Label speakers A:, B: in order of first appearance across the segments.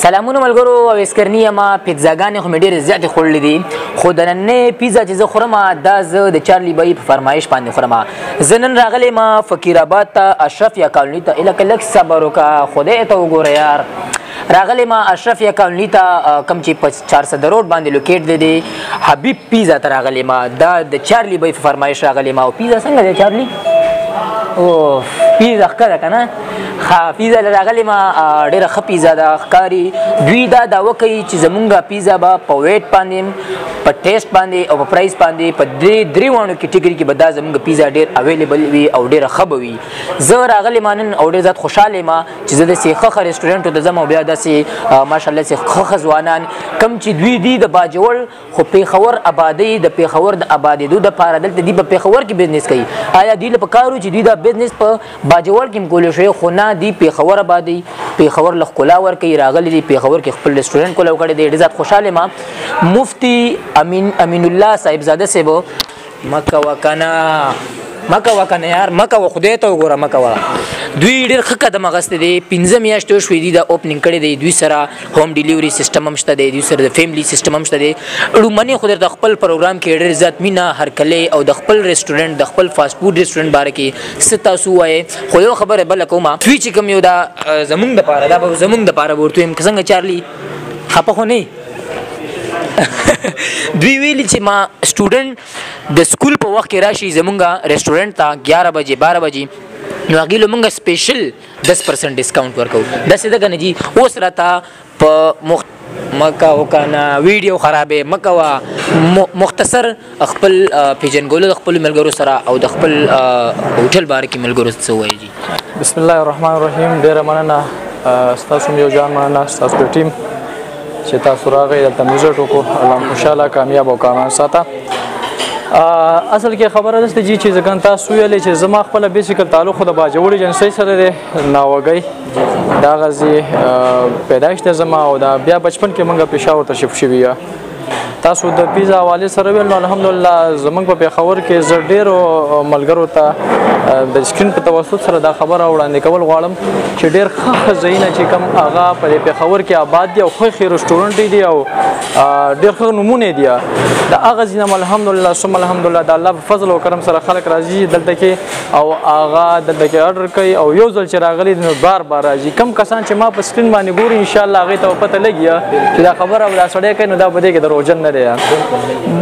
A: سلامونه ملګرو او اسکرنی ما پیزاګانې خو مې ډېرې زیاتې خوړلې دي خو د نننۍ پیزا چې زه خورم دا زه د چارلی بای په فرمایش باندې خورم. زه نن راغلی ما فقیر آباد ته اشرف یا کالوني ته لکه لږ صبر وکړه خدای ته وګوره یار. راغلی ما اشرف یا کالوني ته کوم چې په 400 روډ باندې لوکیټ دی حبیب پیزا ته راغلی ما دا د چارلی بای په فرمایش راغلی ما. او پیزا څنګه دی چارلی؟ او پیزا ښه ده که نه؟ ښه پیزا راغلی ما ډېره ښه پیزا ده ښکاري. دوی دا دعوه کوي چې زمونږ پیزا به په ویټ باندې په ټیسټ باندې او په پرایس باندې په درې واړو کټګري کې به دا زمونږ پیزا ډېر اویلیبل وي او ډېره ښه به وي. زه راغلی ما نن او ډېر زیات خوشحاله یم چې زه داسې ښه ښه رسټورنټو ته ځم او بیا داسې ماشاءالله چې ښه ښه ځوانان کوم چې دوی دي د باجوړ خو پېښور آبادۍ د پېښور د آبادېدو دپاره دلته دوی په پېښور کې بزنس کوي. آیا دوی له پکار و چې دوی دا بزنس په باجوړ کې هم کولی شوی خو نه دی پېښور آبادۍ پېښور له ښکلا ورکوي راغلی دی پېښور کې خپل رسټورنټ کولاو کړی دی. ډېر زیات خوشحاله یم. مفتي امین الله صاحبزاده صاحب مه کوه که نه یار مه کوه خدای ته وګوره مه کوه. دوی ډېر ښه قدم اخیستی دی 15 میاشتې وشوې دي دا اوپننګ کړی دی. دوی سره ہوم ډیلیوري سیسټم هم شته دی دوی سره د فیملی سیسټم هم شته دی. لومړنۍ خو درته خپل پروګرام کې ډېر زیات مینه هرکلی او د خپل رسټورنټ د خپل فاسټ فوډ رسټورنټ باره کې څه تاسو ووایئ. خو یو خبره بله کوم دوی چې کوم یو دا زمونږ دپاره دا به زمونږ دپاره به ورته ویم که څنګه چارلي خفه خو نه دوی ویلي چې ما سټوډنټ د سکول په وخت کې راشي زمونږ رسټورنټ ته 11 بجې 12 بجې نو هغې له مونږ سپیشل 10% ډسکاونټ ورکوو. داسې ده که نه جي اوس راته په مکه وکنه ویډیو خرابې مکوه مختصر خپل پیژنګلو د خپلو ملګرو سره او د خپل هوټل باره کې ملګرو څه ووایي جي.
B: بسم الله الرحمن الرحیم. ډېره مننه ستاسو یو جان مننه ستاسو د ټیم چې تاسو راغئ دلته موزټ وکړو. الله خوشحاله کامیاب او کامیاب ساته. اصل کې خبره داسې جي چې ځکه تاسو ویلې چې زما خپله بیسیکل تعلق خو د باجوړ ایجنسۍ سره دی ناوګۍ دا غزې پیدایش دی زما او دا بیا بچپن کې موږ پېښور ته شفت شوي یو. تاسو د پیزا حوالې سره ویل نو الحمدلله زموږ په پېښور کې زه ډېرو ملګرو ته د سکرین په توسط سره دا خبره وړاندې کول غواړم چې ډېر ښه ښه ځایونه چې کوم هغه په دې پېښور کې آباد دي او ښه ښې رسټورنټ دي او ډېر ښه نومونه دي د هغه ځای نه الحمدلله ثم الحمدلله د الله په فضل او کرم سره خلک راځي دلته کې او هغه دلته کې اډر کوي او یو ځل چې راغلي نو بار بار راځي. کم کسان چې ما په سکرین باندې ګوري انشاءالله هغې ته پته لګي چې دا خبره دا سړی کوي نو دا په دې کې دروغجن نه دی.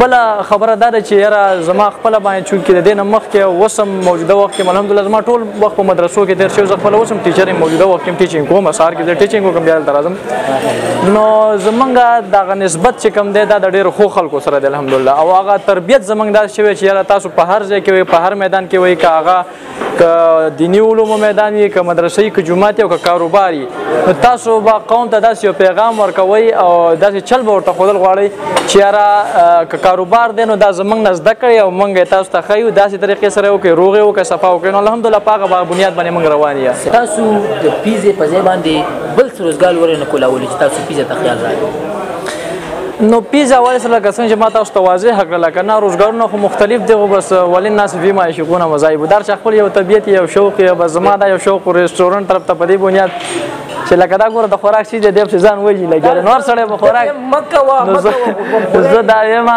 B: بله خبره دا ده چې یاره زما خپله باندې چونکې د دې نه مخکې اوس هم موجوده وخت کې الحمدلله زما ټول وخت په مدرسو کې تېر شوی زه خپله اوس هم ټیچر یم موجوده وخت کې هم ټیچینګ کوم سهار کې زه ټیچینګ وکړم بیا دلته راځم نو زمونږ دغه نسبت چې کوم دی دا د ډېرو ښو خلکو سره دی الحمدلله او هغه تربیت زمونږ داسې شوی چې یاره تاسو په هر ځای کې وئ په هر میدان کې وئ که هغه که دیني علومو میدان وي که مدرسه وي که جومات وي او که کاروبار وي نو تاسو به قوم ته داسې یو پیغام ورکوئ او داسې چل به ورته ښودل غواړئ چې یاره که کاروبار دی نو دا زمونږ نه زده کړئ او موږ یې تاسو ته ښیو داسې طریقې سره وکړئ روغ یې وکړئ صفا وکړئ نو الحمدلله په هغه بنیاد باندې موږ روان یو.
A: تاسو د پیزې په ځای باندې بل څه روزګار ولې نه کولاولي چې تاسو پیزې ته خیال راغی؟
B: نو پیزا والے سره لکه څنګه چې ما تاسو ته واضح کړله که نه روزګارونه خو مختلف دي خو بس ولې الناس فیما یشقون مذاهب در چې خپل یو طبیعت یو شوق یو بس زما دا یو شوق رسټورنټ طرف ته په دې بنیاد چې لکه دا ګوره د خوراک چیز دی پسې ځان وژني لکه نور سړی به خوراک زه دا یم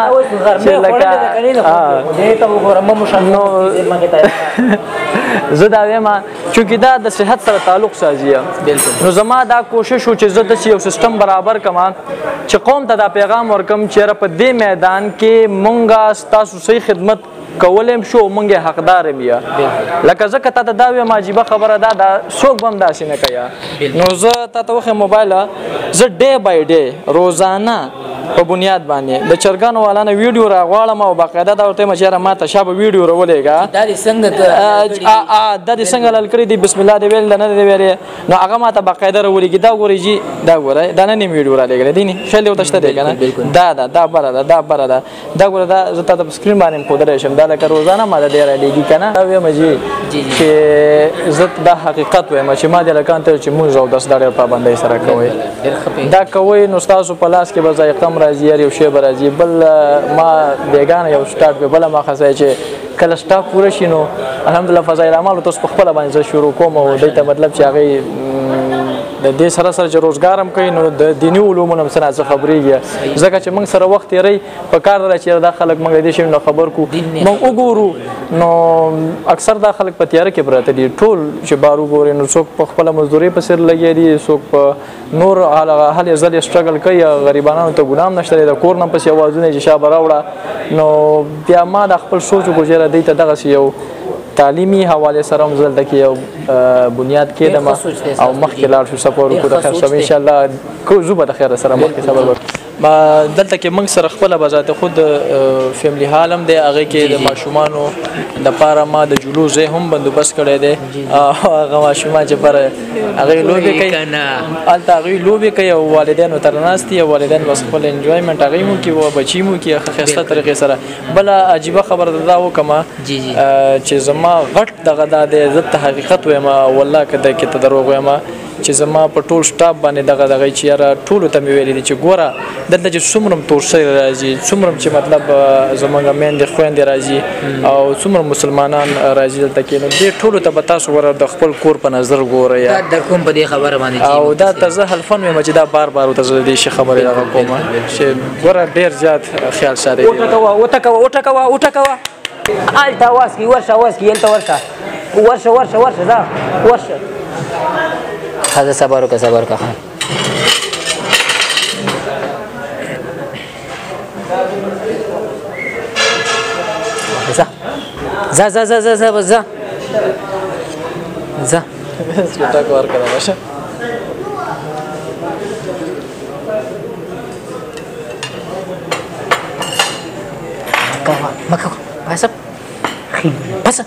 B: چې لکه زه دا یم چونکې دا د صحت سره تعلق سازي نو زما دا کوشش و چې زه داسې یو سیسټم برابر کړم چې قوم ته دا پیغام ورکړم چې یاره په دې میدان کې مونږ ستاسو صحیح خدمت کولی شو مونږ یې حقدار یم یا لکه زه که تا ته دا ویم عجیبه خبره دا څوک به هم داسې نه کوي نو زه تا ته وښیم موبایل زه ډے بای ډے روزانه په بنیاد باندې د چرګانو والا نه ویډیو راغواړم او باقاعده دا ورته یم چې یاره ما ته شابه ویډیو راولېږه دا دې څنګه لل کړي دي بسم الله دې ویل نه دې ویلې نو هغه ما ته باقاعده راولېږي دا ګورئ جي دا ګورئ دا نه نیم ویډیو رالیږلی دی نه خیال دې ورته شته دی که نه دا بره ده دا بره ده دا ګوره دا زه تا ته په سکرین باندې هم ښودلی شم دا لکه روزانه ما د دې رالیږي که نه دا ویم جي چې زه دا حقیقت ویم چې ما دې هلکان ته چې مونځ او دس دا ډېر پابندۍ سره کوئ دا کوئ نو ستاسو په لاس کې به ذایقه هم راځي یو شی به راځي بل ما بیګانه یو سټارټ به بله ما خصی چې کله سټاپ پوره شي نو الحمدلله فضایل اعمالو تاسو په خپله باندې زه شروع کوم او دوی ته مطلب چې هغې د دې سره سره چې روزګار هم کوي نو د دیني علومو نه څه څه خبرېږي ځکه چې موږ سره وخت تېروي په کار ده چې دا خلک موږ دې شي نو خبر کو موږ وګورو نو اکثر دا خلک په تیاره کې پراته دي ټول چې بار وګوري نو څوک په خپله مزدورۍ په سر لګیا دي څوک په نور هلې ځلې سټرګل کوي غریبانو ته ګناه هم نشته دی د کور نه پسې اوازونه چې شابه راوړه نو بیا ما د خپل سوچ وکړو چې دوی ته دغسې یو تعلیمي حواله سره هم دلته کې یو بنیاد کېدم او مخکې لاړ شو سفر وکړو د خیر سره انشاءالله زه به د خیر سره مخکې سفر وکړو دلته کې موږ سره خپله به ذات خود فیملی هال هم دی هغې کې د ماشومانو دپاره ما د جلوس ځای هم بندوبست کړی دی هغه ماشومان چې پر هغوی لوبې کوي هلته هغوی لوبې کوي او والدینو تر ناست دي او والدین بس خپل انجوایمنټ هغوی مو کوي او بچي مو کوي ښایسته طریقې سره بله عجیبه خبره دا وکړمه چې زما غټ دغه دا دی زه ته حقیقت وایم والله که د کې ته دروغ وایم چې زما په ټول سټاف باندې دغه چې یاره ټولو ته مې ویلي دي چې ګوره دلته چې څومره تور شوي راځي څومره چې مطلب زموږ میندې خویندې راځي او څومره مسلمانان راځي دلته کې نو دې ټولو ته به تاسو ګوره د خپل کور په نظر ګورئ
A: در کوم په دې خبره باندې
B: او دا ته زه حلفن وایم چې دا بار بار ورته زه د دې شي خبرې دغه کوم چې ګوره ډېر زیات خیال ساتئ
A: وټکوه هلته اواز کوي ورشه هلته ورشه ځه ورشه ښه زه صبر وکړه ځه
B: ټک ورکړه راشه
A: مه کوه بسه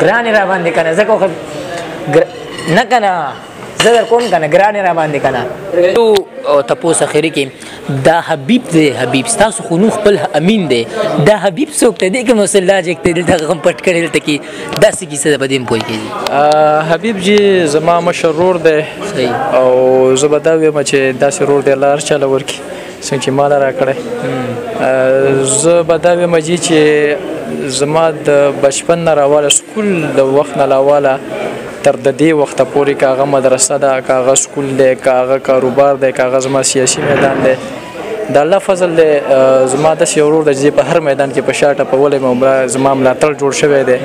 A: ګرانې را باندې که نه زه خو نه که نه زه در کوم که نه ګرانې را باندې که نه تپوس اخري کې دا حبیب دی حبیب ستاسو خو نو خپل امین دی دا حبیب څوک ته دی که مسلا جګ ته دلته غم پټ کړی دلته کې داسې کیسه ده په دې هم پوه کېږي
B: حبیب جي زما مشر ورور دی او زه به دا ویم چې داسې ورور دی الله هر چاله ورکړي څنګه چې ما له راکړی زه به دا ویم جي چې زما د بچپن نه راواله سکول د وخت نه راواله تر د دې وخته پورې که هغه مدرسه ده که هغه سکول دی که هغه کاروبار دی که هغه زما سیاسي میدان دی د الله فضل دی زما داسې یو ورور دی چې په هر میدان کې په شا ټپولی یم زما ملاتړ جوړ شوی دی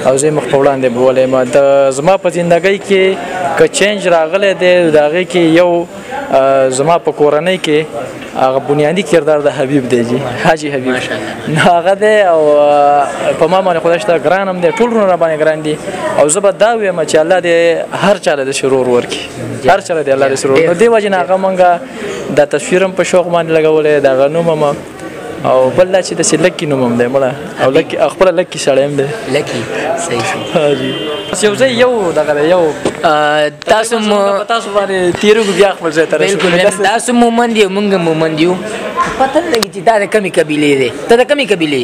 B: او زه یې مخ په وړاندې بیولی یم د زما په زندګۍ کې که چینج راغلی دی د هغې کې یو زما په کورنۍ کې هغه بنیادي کردار د حبیب دی جی حاجي حبیب نو هغه دی او په ما باندې خدای شته ګران هم دی ټول ورونه را باندې ګران دي او زه به دا ویم چې الله دې هر چاله د شرور ورکړي هر چاله دې الله دې شرور نو دې وجې نه هغه مونږ دا تصویر هم په شوق باندې لګولی د هغه نوم هم او بل دا چې داسې لکي نوم هم دی مړه او لکي خپله لکي سړی هم دی
A: لکي صحیح
B: یو ځای یو دغه دی یو
A: تاسو
B: باندې تېرېږو بیا خپل ځای ته
A: رسېږو تاسو مومند یو موږ مومند یو پته نه لګي چې دا د کمې قبیلې دی ته د کمې قبیلې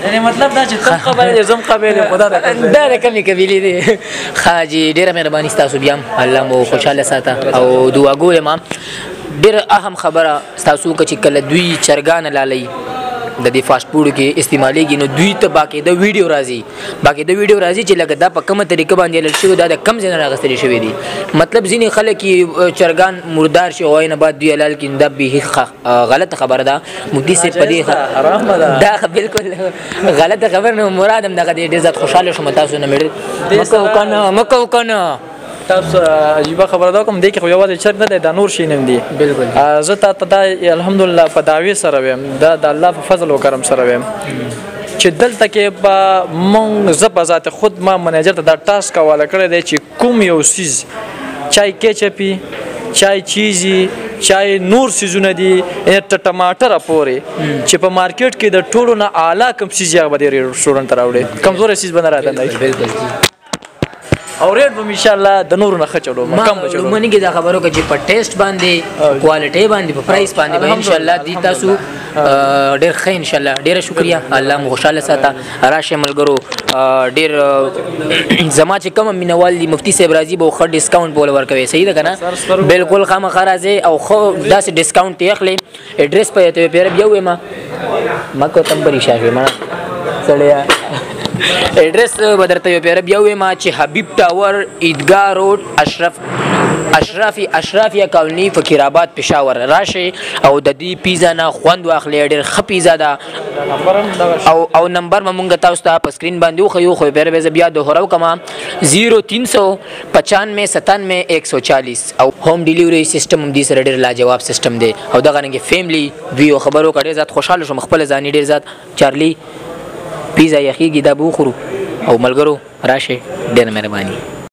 B: یعنې مطلب دا چې ته قبیلې دی زه هم قبیلې یم خو دا
A: د کمې قبیلې دی ښه جي ډېره مهرباني ستاسو بیا هم الله مو خوشحاله ساته او دعاګو یم ډېره اهم خبره ستاسو که چې کله دوی چرګان لالئ د دې فاسټ فوډ کې استعمالیږي نو دوی ته باقاعده ویډیو راځي چې لکه دا په کومه طریقه باندې حلال شوي دا د کم ځای نه راغستلی شوي دي مطلب ځینې خلک چرګان مردار شي او هغې نه بعد دوی حلال کړي دا بیخي غلطه خبره ده مفتي صاحب په دې دا بلکل غلطه خبره نه مراد هم دغه دی ډېر زیات خوشحاله شوم تاسو نه مې مه کوو که نه
B: تاسو عجیبه خبره دا کوم دی کې خو یوازې چرګ نه دی دا نور شی نه دی
A: بالکل
B: زه تا ته دا الحمدلله په دعوې سره ویم دا د الله په فضل و کرم سره ویم چې دلته کې به مونږ زه په ذات خود ما منیجر ته دا ټاسک حواله کړی دی چې کوم یو څیز چای کیچپي چای چیزي چای نور سیزونه دي ټماټره پورې چې په مارکیټ کې د ټولو نه اعلی کوم څیز هغه به د رسټورنټ ته راوړي کمزوری څیز به نه راته او ریټ به ان شاء الله د نورو نه ښه چلو کم به چلو
A: منګي دا خبرو کې چې په ټیسټ باندې کوالټي باندې په پرایس باندې به ان شاء الله دی تاسو ډېر ښه ان شاء الله ډېره شکریا الله مو خوشاله ساته راشه ملګرو ډېر زما چې کوم مینوال دي مفتي صاحب راځي به ښه ډسکاونټ بوله ورکوي صحیح ده که نه بالکل خامخا راځئ او ښه داسې ډسکاونټ یې اخلئ ایډرس په یې ته پیره بیا ووایم ما کو تم به ریښه شوې مړه سړیه ایډرس به درته یو پیره بیا ووایم چې حبیب ټاور عیدګاه روډ اشرافیه کالوني فقیر آباد پېښور راشئ او د دې پیزا نه خوند واخلئ ډېر ښه پیزا ده او نمبر به مونږ تاسو ته په سکرین باندې وښیو خو پیره به زه بیا دوهره وکړم 0395971140 او ہوم ډیلیوري سیستم هم دې سره ډېر لاجواب سیستم دی او دغه رنګې فیملی ویو خبرو کړې ذات خوشحاله شوم خپل ځاني ډېر ذات چارلی پیزا یخیږي دا به وخورو او ملګرو راشئ ډېره مهرباني